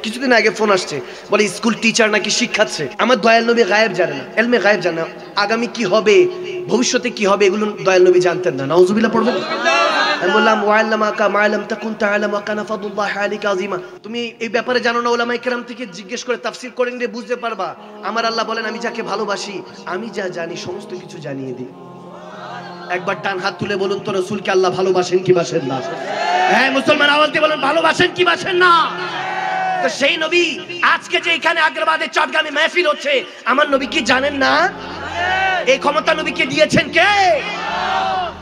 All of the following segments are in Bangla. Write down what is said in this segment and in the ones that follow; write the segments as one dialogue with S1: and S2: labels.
S1: কিছুদিন আগে ফোন আসছে, বলে স্কুল টিচার নাকি শিক্ষাচ্ছে। আমার দয়াল নবী গায়েব জানে না, এলমে গায়েব জানে না, আগামী কি হবে, ভবিষ্যতে কি হবে, এগুলো দয়াল নবী জানতেন না। নাউজুবিল্লাহ পড়বেন। আমি বললাম ওয়াল্লামাকা মা লাম তাকুন তাআলাম ওয়া কানা ফাদলুল্লাহি আলাইকা আযীমা। তুমি এই ব্যাপারে জানো না, উলামায়ে কেরাম থেকে জিজ্ঞেস করে তাফসীর করে নিলে বুঝতে পারবা। আমার আল্লাহ বলেন আমি যাকে ভালোবাসি আমি যা জানি সমস্ত কিছু জানিয়ে দিই। একবার টান হাত তুলে বলুন তো রাসূলকে আল্লাহ ভালোবাসেন কি বাসেন না? হ্যাঁ মুসলমান আওয়াজ দিয়ে বলুন ভালোবাসেন কি বাসেন না? তো সেই নবী আজকে যে এখানে আগ্রাবাদে চটগামে মাহফিল হচ্ছে, আমার নবী কি জানেন না? এই ক্ষমতা নবীকে দিয়েছেন কে?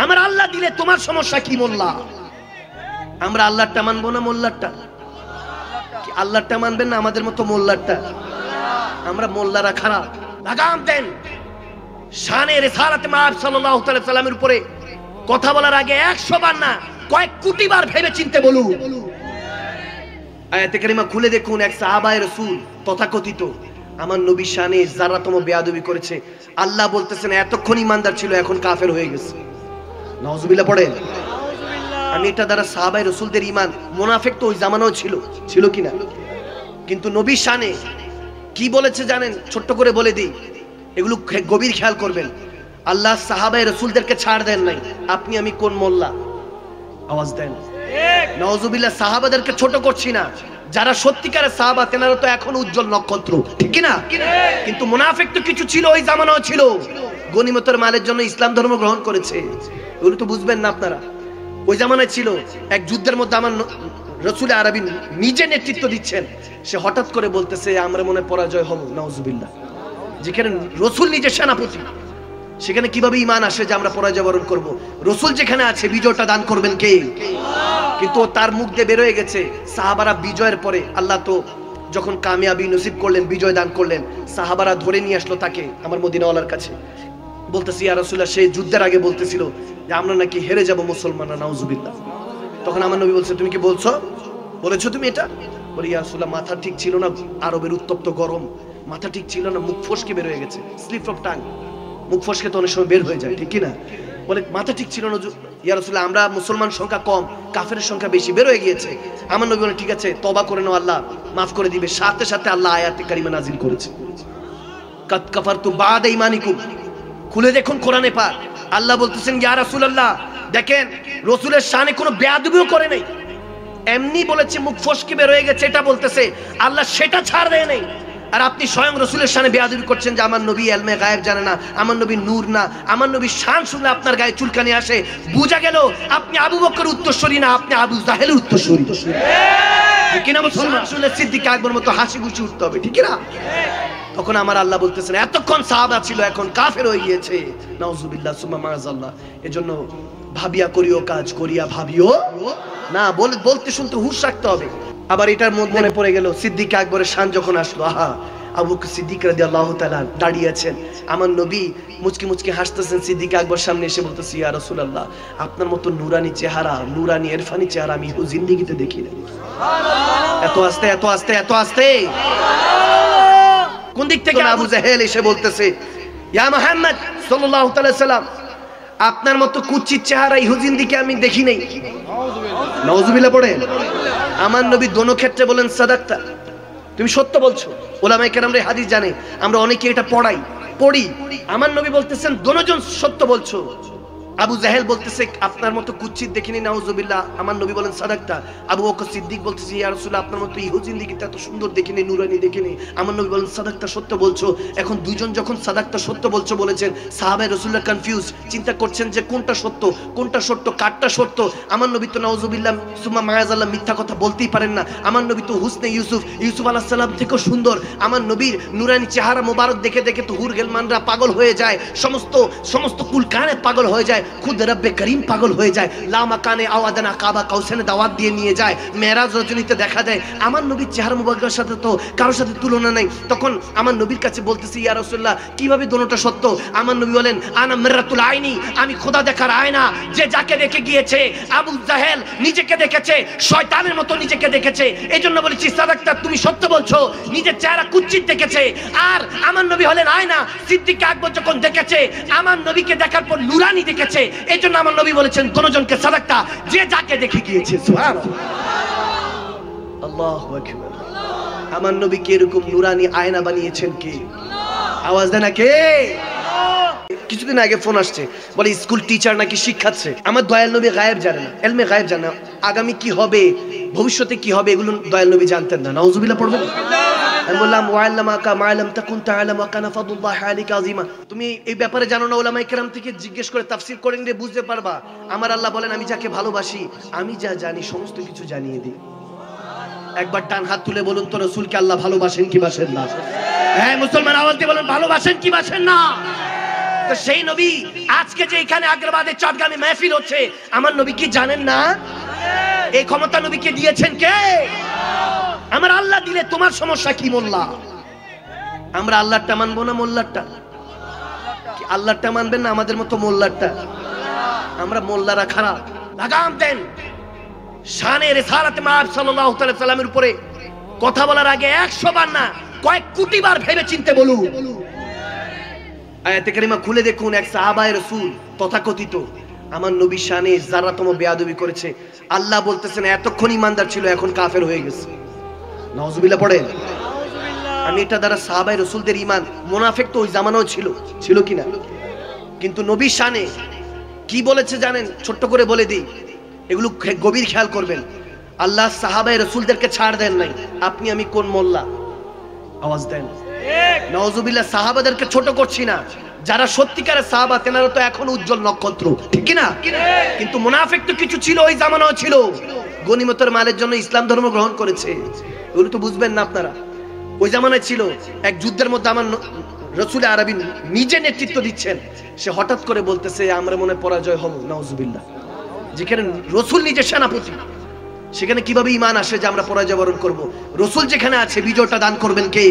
S1: আমার আল্লাহ দিলে তোমার সমস্যা কি মোল্লা? আমরা আল্লাহরটা মানবো না মোল্লারটা? আল্লাহরটা মানবেন না আমাদের মতো মোল্লারটা? আমরা মোল্লারা খারাপ। লাগাম দেন শানে রিসালাতে মাআব সাল্লাল্লাহু তাআলা সাল্লামের উপরে কথা বলার আগে 100 বার না কয়েক কোটি বার ভেবে চিন্তে বলুন। আয়াতে কারিমা খুলে দেখুন, এক সাহাবায়ে রাসূল তথাকথিত আমার নবী শানে যারাতম বেয়াদবি করেছে। আল্লাহ বলতেছেন এতক্ষণ ইমানদার ছিল এখন কাফের হয়ে গেছে। নাউজুবিল্লাহ পড়েন। আমি এটা দ্বারা সাহাবায়ে রাসূলদের ঈমান, মুনাফিক তো ওই জামানাও ছিল কিনা? কিন্তু নবী শানে কি বলেছে জানেন? ছোট্ট করে বলে দিই, এগুলো গভীর খেয়াল করবেন। আল্লাহ সাহাবায়ে রাসূলদেরকে ছাড় দেন নাই। আপনি আমি কোন মোল্লা? আওয়াজ দেন। নাউজুবিল্লাহ। সাহাবাদেরকে ছোট করছি না, যারা সত্যিকারের সাহাবা তেনারা তো এখন উজ্জ্বল নক্ষত্র, ঠিক কি না? কিন্তু মুনাফিক তো কিছু ছিল, ওই জামানাও ছিল, গনিমতের মালের জন্য ইসলাম ধর্ম গ্রহণ করেছে। এগুলো তো বুঝবেন না আপনারা। ওই জামানায় ছিল, এক যুদ্ধের মধ্যে আমার রাসূল আরবি নিজে নেতৃত্ব দিচ্ছেন, সে হঠাৎ করে বলতেছে আমরা মনে পরাজয় হব। নাউজুবিল্লাহ। যেখানে রাসূল নিজে সেনাপতি, সেখানে কিভাবে ঈমান আসে যে আমরা পরাজয় বরণ করব? রাসূল যেখানে আছে বিজয়টা দান করবেন কে? কিন্তু তার মুখ দিয়ে বের হয়ে গেছে। সাহাবারা বিজয়ের পরে আল্লাহ তো যখন কামিয়াবি নসিব করলেন, বিজয় দান করলেন, সাহাবারা ধরে নিয়ে আসলো তাকে আমার মদিনাওয়ালার কাছে। বলতেছি ইয়া রাসূলুল্লাহ, সেই যুদ্ধের আগে বলতেছিল যে আমরা নাকি হেরে যাব মুসলমানরা। নাউজুবিল্লাহ। তখন আমার নবী বলছে তুমি কি বলেছো তুমি এটা? বলি ইয়া রাসূলুল্লাহ মাথা ঠিক ছিল না, আরবের উত্তপ্ত গরম, মাথা ঠিক ছিল না, মুখ ফসকে বের হয়ে গেছে, স্লিপ অফ টাং, মুখ ফসকে তো অনেক সময় বের হয়ে যায়, ঠিক কি না? বলে মাথা ঠিক ছিল না ইয়া রাসূলুল্লাহ, আমরা মুসলমান সংখ্যা কম, কাফেরের সংখ্যা বেশি, বের হয়ে গিয়েছে। আমার নবী বলে ঠিক আছে তওবা করে নাও, আল্লাহ মাফ করে দিবে। সাথে সাথে আল্লাহ আয়াতে কারিমা নাজিল করেছে, কাদ কাফারতু বা'দা ঈমানিকুম। খুলে দেখুন কোরআনে পাক, আল্লাহ বলতেছেন ইয়া রাসূলুল্লাহ দেখেন রাসূলের শানে কোনো বেয়াদবিও করে নাই, এমনি বলেছে মুখ ফসকে বের হয়ে গেছে, এটা বলতেছে আল্লাহ সেটা ছাড় দেয় নাই। আর আপনি স্বয়ং রাসূলের শানে বেয়াদবি করছেন যে আমার নবী ইলমে গায়েব জানে না, আমার নবী নূর না, আমার নবীর শান শুনলে আপনার গায়ে চুলকানি আসে। বুঝা গেল আপনি আবু বকর উত্তরসূরি না, আপনি আবু জাহেলের উত্তরসূরি। ঠিক না? মুসলমান শুনলে সিদ্দিক আকবর মতো হাসি খুশি উঠতে হবে, ঠিক না? তখন আমার আল্লাহ বলতেছেন এতক্ষণ সাহাবা ছিল এখন কাফের হয়ে গিয়েছে। নাউজুবিল্লাহ সুম্মা মাআযাল্লাহ। এজন্য ভাবিয়া করিও কাজ, করিয়া ভাবিও না। বলতে শুনতে হুঁশ রাখতে হবে। আবার এটার মনে পড়ে গেল সিদ্দিক আকবরের শান যখন আসলো, আহা আবু বকর সিদ্দিক রাদিয়াল্লাহু তাআলা দাঁড়িয়ে আছেন, আমার নবী মুচকি মুচকি হাসতেছেন। সিদ্দিক আকবর সামনে এসে বলতেছে ইয়া রাসূলুল্লাহ আপনার মতো নুরানি চেহারা, নুরানি ইরফানি চেহারা আমি জিন্দেগিতে দেখি নাই। সুবহানাল্লাহ। এত আস্তে এত আস্তে এত আস্তে। কোন দিক থেকে আবু জাহেল এসে বলতেছে ইয়া মুহাম্মদ সাল্লাল্লাহু আলাইহি সাল্লাম আপনার মতো কুচ্ছিত চেহারা ইহুদিনদিকে আমি দেখি নাই। নাউজুবিল্লাহ। নাউজুবিল্লাহ পড়ে। আমার নবী দোনো ক্ষেত্রে বলেন সাদাকতা, তুমি সত্য বলছো। উলামায়ে কেরামরা এই হাদিস জানে, আমরা অনেকে এটা পড়ি। আমার নবী বলতেছেন দোনোজন সত্য বলছো। আবু জাহেল বলতেছে আপনার মতো কুচ্ছিত দেখিনি। নাউজুবিল্লাহ। আমার নবী বলেন সাদাকতা। আবু বকর সিদ্দিক বলতেছে ইয়া রাসূলুল্লাহ আপনার মতো ইহুদিনদিকে এত সুন্দর দেখিনি, নুরানি দেখিনি। আমার নবী বলেন সাদাকতা, সত্য বলছো। এখন দুইজন যখন সাদাকতা সত্য বলছো বলেছেন, সাহাবায়ে রাসূলুল্লাহ কনফিউজ, চিন্তা করছেন যে কোনটা সত্য কারটা সত্য। আমার নবী তো নাউজুবিল্লাহ সুম্মা মাআযাল্লাহ মিথ্যা কথা বলতেই পারেন না। আমার নবী তো হুসনে ইউসুফ আলাইহিস সালাম থেকেও সুন্দর। আমার নবীর নুরানি চেহারা মোবারক দেখে দেখে তো হুর গেলমানরা পাগল হয়ে যায়, সমস্ত কুল কায়নাত পাগল হয়ে যায়, খুদ রব্বে করিম পাগল হয়ে যায়। লা মাকানে আওয়াদানা কাবা কাউসানে দাওয়াত দিয়ে নিয়ে যায়, মেরাজ রজনীতে দেখা যায়। আমার নবীর চেহারা মুবারকের সাথে তো কারোর সাথে তুলনা নাই। তখন আমার নবীর কাছে বলতেছি ইয়া রাসূলুল্লাহ কিভাবে দুটোটা সত্য? আমার নবী বলেন আনা মিরাতুল আইনি, আমি খোদা দেখার আয়না। যে যাকে দেখে গিয়েছে, আবু জাহেল নিজেকে দেখেছে, শয়তানের মতো নিজেকে দেখেছে। এজন্য বলেছি সাদাকতা, তুমি সত্য বলছো। নিজের চেহারা কুচ্ছিত দেখেছে। আর আমার নবী হলেন আয়না। সিদ্দিক আকবর যখন দেখেছে, আমার নবীকে দেখার পর নুরানি দেখেছে। এজন্য আমার নবী বলেছেন দোনোজনকে সাদাকতা, যে যাকে দেখে গিয়েছে। সুবহানাল্লাহ। আল্লাহু আকবার। আমার নবীকে এরকম নুরানি আয়না বানিয়েছেন কে? আওয়াজ দেন না কে? কিছুদিন আগে ফোন আসছে, বলে স্কুল টিচার নাকি শিখাচ্ছে। আমার দয়াল নবী গায়েব জানে না, এলমে গায়েব জানে না। আগামী কি হবে, ভবিষ্যতে কি হবে, এগুলো দয়াল নবী জানতেন না। নাউজুবিল্লাহ পড়বেন। আমি বললাম ওয়াল্লামাকা মা লাম তাকুন তাআলাম ওয়া কানা ফাদলুল্লাহি আলাইকা আযীমা। তুমি এই ব্যাপারে জানো না, উলামায়ে কেরাম থেকে জিজ্ঞেস করে তাফসীর করে নিলে বুঝতে পারবা। আমার আল্লাহ বলেন আমি যাকে ভালোবাসি আমি যা জানি সমস্ত কিছু জানিয়ে দিই। একবার ডান হাত তুলে বলুন তো রাসূলকে আল্লাহ ভালোবাসেন কি বাসেন না? হ্যাঁ মুসলমান আওয়াজ দিয়ে বলুন ভালোবাসেন কি বাসেন না? তো সেই নবী আজকে যে এখানে আগ্রাবাদে চট্টগ্রামে মাহফিল হচ্ছে, আমার নবী কি জানেন না? এই ক্ষমতা নবীকে দিয়েছেন কে? আমার আল্লাহ দিলে তোমার সমস্যা কি? মোল্লা। আমরা আল্লাহরটা মানবো না মোল্লারটা? আল্লাহরটা মানবেন না আমাদের মতো মোল্লারটা? আমরা মোল্লারা খারাপ। লাগাম দেন শানে রিসালাত মাআব সাল্লাল্লাহু আলাইহি সাল্লামের উপরে কথা বলার আগে 100 বার না কয়েক কোটি বার ভেবে চিন্তে বলুন। আয়াতে কারিমা খুলে দেখুন, এক সাহাবায়ে রাসূল তথাকথিত আমার নবীর শানে যারাতম বেয়াদবি করেছে। আল্লাহ বলতেছেন এতক্ষণ ঈমানদার ছিল এখন কাফের হয়ে গেছে। নাউজুবিল্লাহ পড়েন। আমি এটা দ্বারা সাহাবায়ে রাসূলদের ঈমান, মুনাফিক তো ওই জামানাও ছিল কিনা? কিন্তু নবীর শানে কি বলেছে জানেন? ছোট্ট করে বলে দিই, এগুলো গভীর খেয়াল করবেন। আল্লাহ সাহাবায়ে রাসূলদেরকে ছাড় দেন নাই। আপনি আমি কোন মোল্লা? আওয়াজ দেন। নাউজুবিল্লাহ। সাহাবাদেরকে ছোট করছি না, যারা সত্যিকারের সাহাবা তেনারা তো এখন উজ্জ্বল নক্ষত্র, ঠিক কি না? কিন্তু মুনাফিক তো কিছু ছিল, ওই জামানাও ছিল, গনিমতের মালের জন্য ইসলাম ধর্ম গ্রহণ করেছে। এগুলো তো বুঝবেন না আপনারা। ওই জামানায় ছিল, এক যুদ্ধের মধ্যে আমার রাসূল আরবি নিজে নেতৃত্ব দিচ্ছেন, সে হঠাৎ করে বলতেছে আমরা মনে পরাজয় হব। নাউজুবিল্লাহ। যেখানে রাসূল নিজে সেনাপতি, সেখানে কিভাবে ঈমান আসে যে আমরা পরাজয় বরণ করব? রাসূল যেখানে আছে বিজয়টা দান করবেন কে?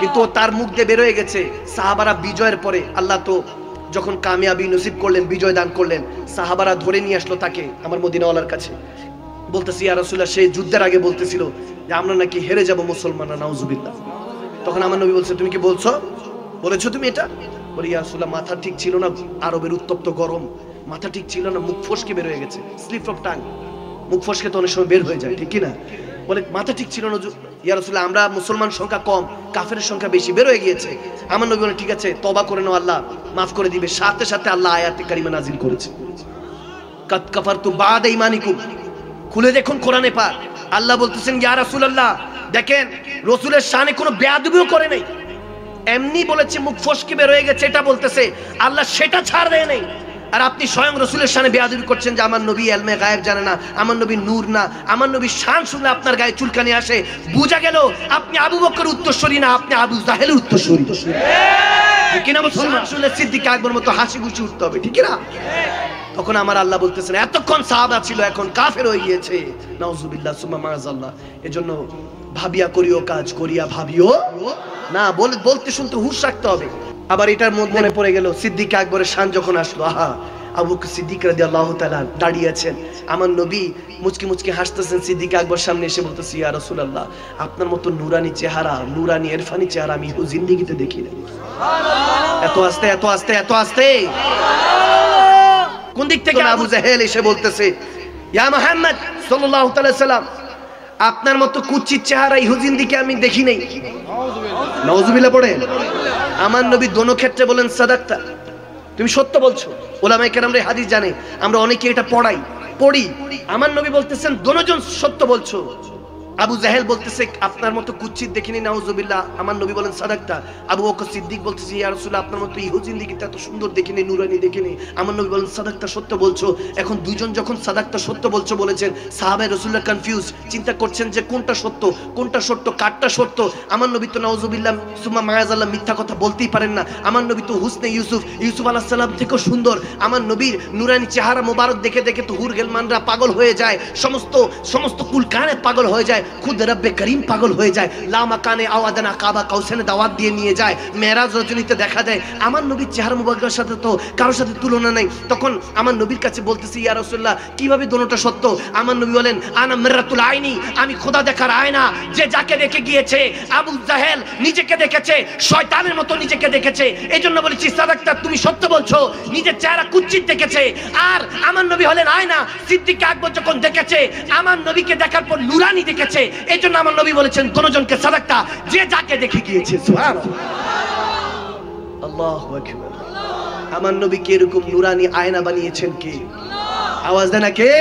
S1: কিন্তু তার মুখ দিয়ে বের হয়ে গেছে। সাহাবারা বিজয়ের পরে আল্লাহ তো যখন কামিয়াবি নসিব করলেন, বিজয় দান করলেন, সাহাবারা ধরে নিয়ে আসলো তাকে আমার মদিনাওয়ালার কাছে। বলতেছি ইয়া রাসূলুল্লাহ, সে যুদ্ধের আগে বলতেছিল যে আমরা নাকি হেরে যাব মুসলমানরা। নাউজুবিল্লাহ। তখন আমার নবী বলছে তুমি কি বলেছো তুমি এটা? বলি ইয়া রাসূলুল্লাহ মাথা ঠিক ছিল না, আরবের উত্তপ্ত গরম, মাথা ঠিক ছিল না, মুখ ফসকে বের হয়ে গেছে, স্লিপ অফ টাং। মুখ ফসকে তো অনেক সময় বের হয়ে যায়, ঠিক কি না? বলে মাথা ঠিক ছিল না ইয়া রাসূলুল্লাহ, আমরা মুসলমান সংখ্যা কম, কাফেরের সংখ্যা বেশি, বের হয়ে গিয়েছে। আমার নবী বলেন ঠিক আছে তওবা করে নাও, আল্লাহ মাফ করে দিবে। সাথে সাথে আল্লাহ আয়াতে কারিমা নাজিল করেছে, কাদ কাফারতু বা'দা ঈমানিকুম। খুলে দেখুন কোরআনে পাক, আল্লাহ বলতেছেন ইয়া রাসূলুল্লাহ দেখেন রাসূলের শানে কোনো বেয়াদবিও করে নাই, এমনি বলেছে মুখ ফসকে বের হয়ে গেছে, এটা বলতেছে আল্লাহ সেটা ছাড় দেয় নাই। আর আপনি স্বয়ং রাসূলের শানে বেয়াদবি করছেন যে আমার নবী ইলমে গায়েব জানে না, আমার নবী নূর না, আমার নবীর শান শুনলে আপনার গায়ে চুলকানি আসে। বোঝা গেল আপনি আবু বকরের উত্তরসূরি না, আপনি আবু জাহেলের উত্তরসূরি। ঠিক না? মুসলমান শুনলে সিদ্দিক আকবর মতো হাসি খুশি উঠতে হবে, ঠিক না? তখন আমার আল্লাহ বলতেছেন এতক্ষণ সাহাবা ছিল এখন কাফের হয়ে গিয়েছে। নাউজুবিল্লাহ সুম্মা মাআযাল্লাহ। এজন্য ভাবিয়া করিও কাজ, করিয়া ভাবিও না। বলতে শুনতে হুঁশ রাখতে হবে। আবার এটার মনে পড়ে গেল সিদ্দিক আকবরের শান যখন আসলো, আহা আবু বকর সিদ্দিক রাদিয়াল্লাহু তাআলা দাঁড়িয়ে আছেন, আমার নবী মুচকি মুচকি হাসতেছেন। সিদ্দিক আকবর সামনে এসে বলতেছে ইয়া রাসূলুল্লাহ আপনার মতো নুরানি চেহারা, নুরানি ইরফানি চেহারা আমি জিন্দেগিতে দেখি নাই। সুবহানাল্লাহ। এত আস্তে এত আস্তে এত আস্তে। কোন দিক থেকে আবু জাহেল এসে বলতেছে ইয়া মুহাম্মদ সাল্লাল্লাহু আলাইহি সাল্লাম আপনার মতো কুচ্ছিত চেহারা ইহুদিনদিকে আমি দেখি নাই। নাউজুবিল্লাহ পড়েন। আমার নবী দোনো ক্ষেত্রে বলেন সাদাকতা, তুমি সত্য বলছো। উলামায়ে কেরামরা হাদিস জানে, আমরা অনেকে এটা পড়ি। আমার নবী বলতেছেন দোনোজন সত্য বলছো। আবু জাহেল বলতেছে আপনার মতো কুচ্ছিত দেখিনি, নাউজুবিল্লাহ। আমার নবী বলেন সাদাকতা। আবু বকর সিদ্দিক বলতেছে ইয়া রাসূলুল্লাহ আপনার মতো ইহুদিনদিকে এত সুন্দর দেখিনি, নুরানি দেখিনি। আমার নবী বলেন সাদাকতা, সত্য বলছো। এখন দুইজন যখন সাদাকতা সত্য বলছো বলেছেন, সাহাবায়ে রাসূলুল্লাহ কনফিউজ, চিন্তা করছেন যে কোনটা সত্য কারটা সত্য। আমার নবী তো নাউজুবিল্লাহ সুম্মা মাআযাল্লাহ মিথ্যা কথা বলতেই পারেন না। আমার নবী তো হুসনে ইউসুফ আলাইহিস সালাম থেকেও সুন্দর। আমার নবীর নুরানি চেহারা মোবারক দেখে দেখে তো হুর গেলমানরা পাগল হয়ে যায়, সমস্ত কুল কানে পাগল হয়ে যায়, খুদ রব্বে করিম পাগল হয়ে যায়। লা মাকানে আওয়াদানা কাবা কাউসানে দাওয়াত দিয়ে নিয়ে যায়, মেরাজ রজনীতে দেখা যায়। আমার নবীর চেহারা মুবারকের সাথে তো কারোর সাথে তুলনা নাই। তখন আমার নবীর কাছে বলতেছি ইয়া রাসূলুল্লাহ কিভাবে দুটোটা সত্য? আমার নবী বলেন আনা মিরাতুল আইনি, আমি খোদা দেখার আয়না। যে যাকে দেখে গিয়েছে, আবু জাহেল নিজেকে দেখেছে, শয়তানের মতো নিজেকে দেখেছে। এজন্য বলেছি সাদাকতা, তুমি সত্য বলছো। নিজের চেহারা কুচ্ছিত দেখেছে। আর আমার নবী হলেন আয়না। সিদ্দিক আকবর যখন দেখেছে, আমার নবীকে দেখার পর নুরানি দেখেছে। আছে। এই জন্য আমার নবী বলেছেন দনজনকে সাদাক্তা, যে যাকে দেখে গিয়েছে। সুবহানাল্লাহ, আল্লাহু আকবার। আমার নবী কে এরকম নুরানি আয়না বানিয়েছেন কে? আওয়াজ দেন না কে?